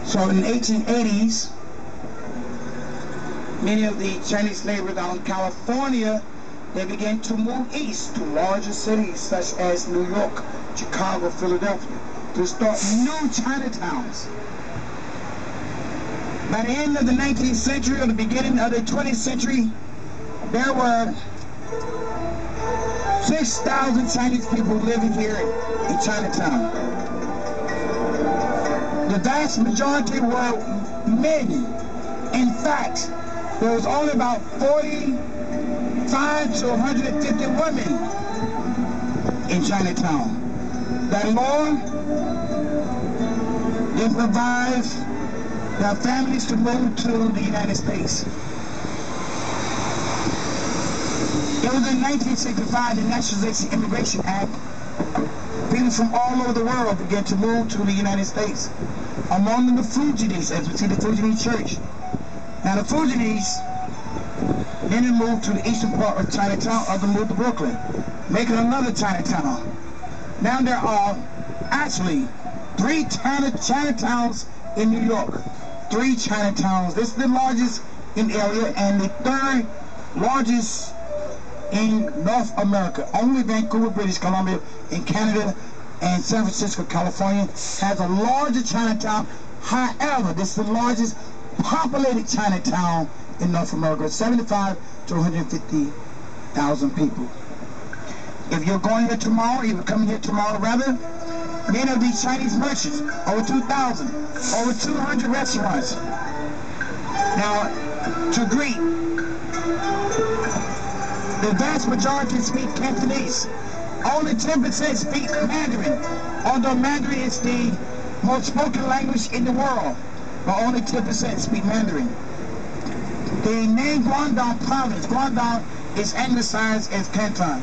So in the 1880s, many of the Chinese laborers out in California, they began to move east to larger cities such as New York, Chicago, Philadelphia, to start new Chinatowns. By the end of the 19th century or the beginning of the 20th century, there were 6,000 Chinese people living here in Chinatown. The vast majority were men. In fact, there was only about 45 to 150 women in Chinatown. That law then provides their families to move to the United States. It was in 1965, the Naturalization Immigration Act. People from all over the world began to move to the United States. Among them the Fugees, as we see the Fugee Church. Now the Fugees then moved to the eastern part of Chinatown, others moved to Brooklyn, making another Chinatown. Now there are actually 3 Chinatowns in New York. 3 Chinatowns. This is the largest in the area and the 3rd largest in North America. Only Vancouver, British Columbia, in Canada, and San Francisco, California has a larger Chinatown. However, this is the largest populated Chinatown in North America, 75 to 150,000 people. If you're going here tomorrow, you're coming here tomorrow rather, many of these Chinese merchants, over 2,000, over 200 restaurants. Now, to greet, the vast majority speak Cantonese. Only 10% speak Mandarin, although Mandarin is the most spoken language in the world, but only 10% speak Mandarin. The name Guangdong province, Guangdong is anglicized as Canton.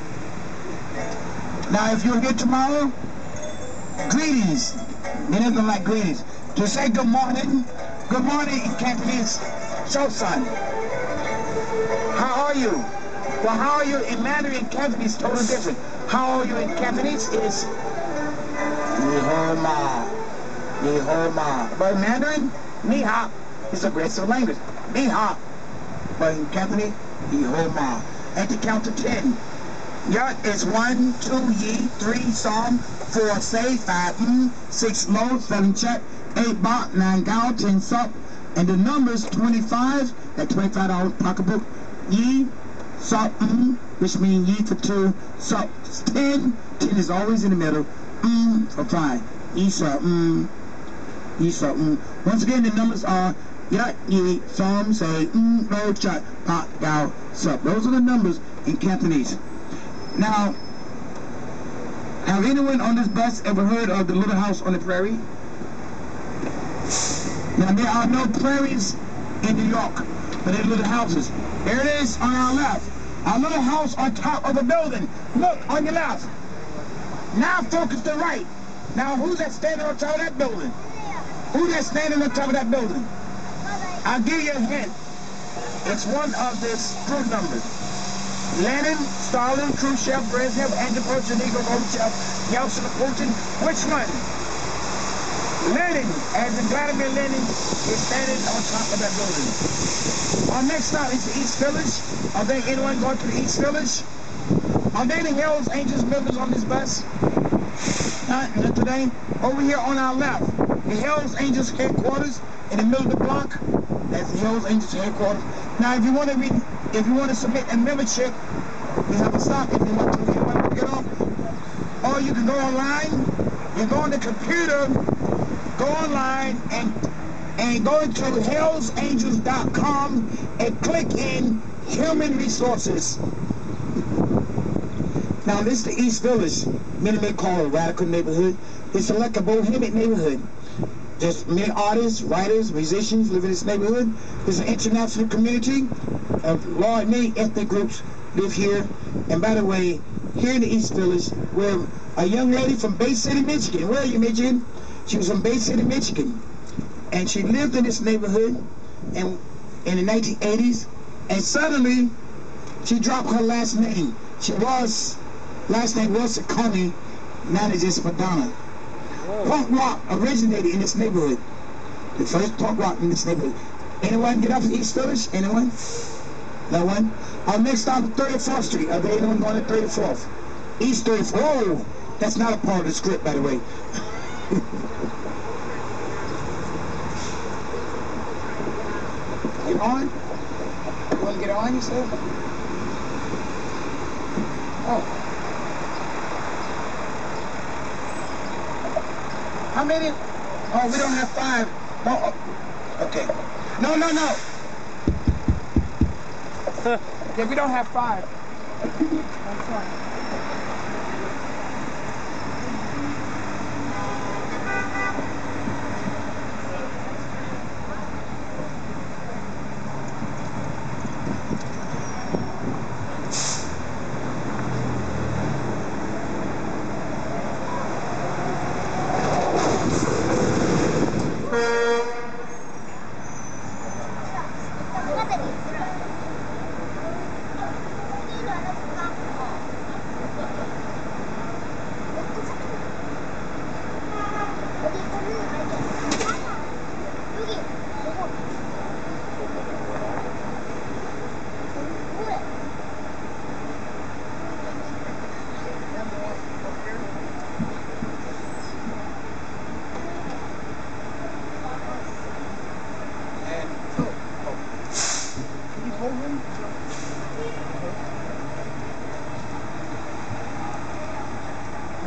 Now if you're here tomorrow, greetings. Many of them like greetings. To say good morning in Cantonese, Shosan. How are you? Well, how are you in Mandarin and Cantonese is totally different. How are you in Cantonese is Ni hao ma, Ni hao ma. But in Mandarin, Ni hao is a aggressive language. Ni hao. But in Cantonese, Ni hao ma. And to count to 10. Yat is 1, 2, yi, 3, song, 4, say, 5, 6, low, 7, check, 8, bot, 9, gao, 10, sup. And the numbers 25, that $25 pocketbook, yi, sup, which means yi for 2, sup, 10 is always in the middle, for 5, yi, sup, yi, sup, Once again, the numbers are yat, yi, som, say, lo, chat, pot, gao, sup. Those are the numbers in Cantonese. Now, have anyone on this bus ever heard of the Little House on the Prairie? Now, there are no prairies in New York, but there are little houses. There it is on our left. Our little house on top of a building. Look, on your left. Now focus to right. Now, who's that standing on top of that building? Who's that standing on top of that building? I'll give you a hint. It's one of the group numbers. Lenin, Stalin, Khrushchev, Brezhnev, Andrew Poroshenko, Gorbachev, Yeltsin, Putin. Which one? Lenin, as in Vladimir Lenin, is standing on top of that building. Our next stop is the East Village. Are there anyone going to the East Village? Are there any Hells Angels members on this bus? Not today. Over here on our left, the Hells Angels headquarters in the middle of the block. That's the Hells Angels headquarters. Now, if you want to submit a membership, we have a stop if you want to get off. Or you can go online. You go on the computer, go online and go into hellsangels.com and click in Human Resources. Now, this is the East Village. Many may call it a radical neighborhood. It's like a bohemian neighborhood. There's many artists, writers, musicians live in this neighborhood. There's an international community of large, many ethnic groups live here. And by the way, here in the East Village, where a young lady from Bay City, Michigan. Where are you, Michigan? She was from Bay City, Michigan. And she lived in this neighborhood in the 1980s. And suddenly, she dropped her last name. Last name was Connie, now it's just Madonna. Punk rock originated in this neighborhood. The first punk rock in this neighborhood. Anyone get up in East Village? Anyone? No one? Next stop, 34th Street. Are there anyone going to 34th? East 34th. Oh, that's not a part of the script, by the way. Get on? You want to get on, you said? Oh. How many? Oh, we don't have 5. No. Oh. Okay. No. Yeah, we don't have 5. That's fine.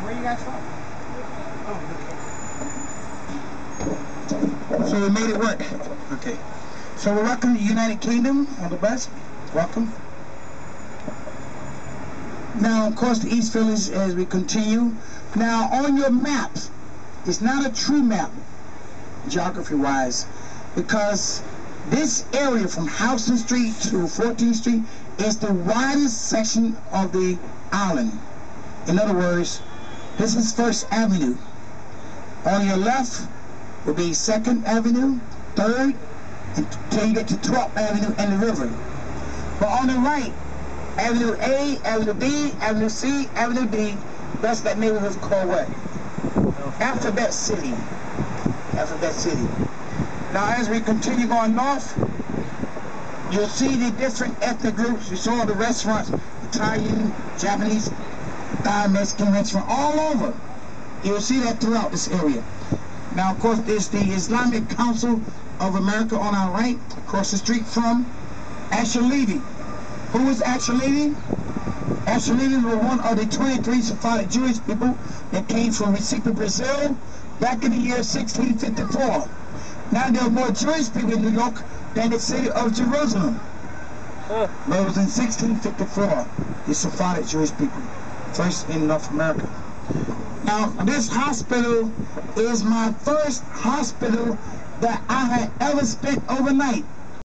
Where you guys from? Oh, okay. So we made it work. Okay. So we're welcome to the United Kingdom on the bus. Welcome. Now, of course, the East Village as we continue. Now, on your maps, it's not a true map, geography-wise, because this area from Houston Street to 14th Street is the widest section of the island. In other words, this is 1st Avenue. On your left will be 2nd Avenue, 3rd, until you get to 12th Avenue and the river. But on the right, Avenue A, Avenue B, Avenue C, Avenue D, that's that neighborhood called what? Alphabet City. Alphabet City. Now as we continue going north, you'll see the different ethnic groups. You saw the restaurants, Italian, Japanese, Thai, Mexican restaurant, all over. You'll see that throughout this area. Now, of course, there's the Islamic Council of America on our right, across the street from Asher Levy. Who was Asher Levy? Asher Levy was one of the 23 Sephardic Jewish people that came from Recife, Brazil, back in the year 1654. Now there are more Jewish people in New York than the city of Jerusalem. But it was in 1654, the Sephardic Jewish people, first in North America. Now, this hospital is my first hospital that I had ever spent overnight.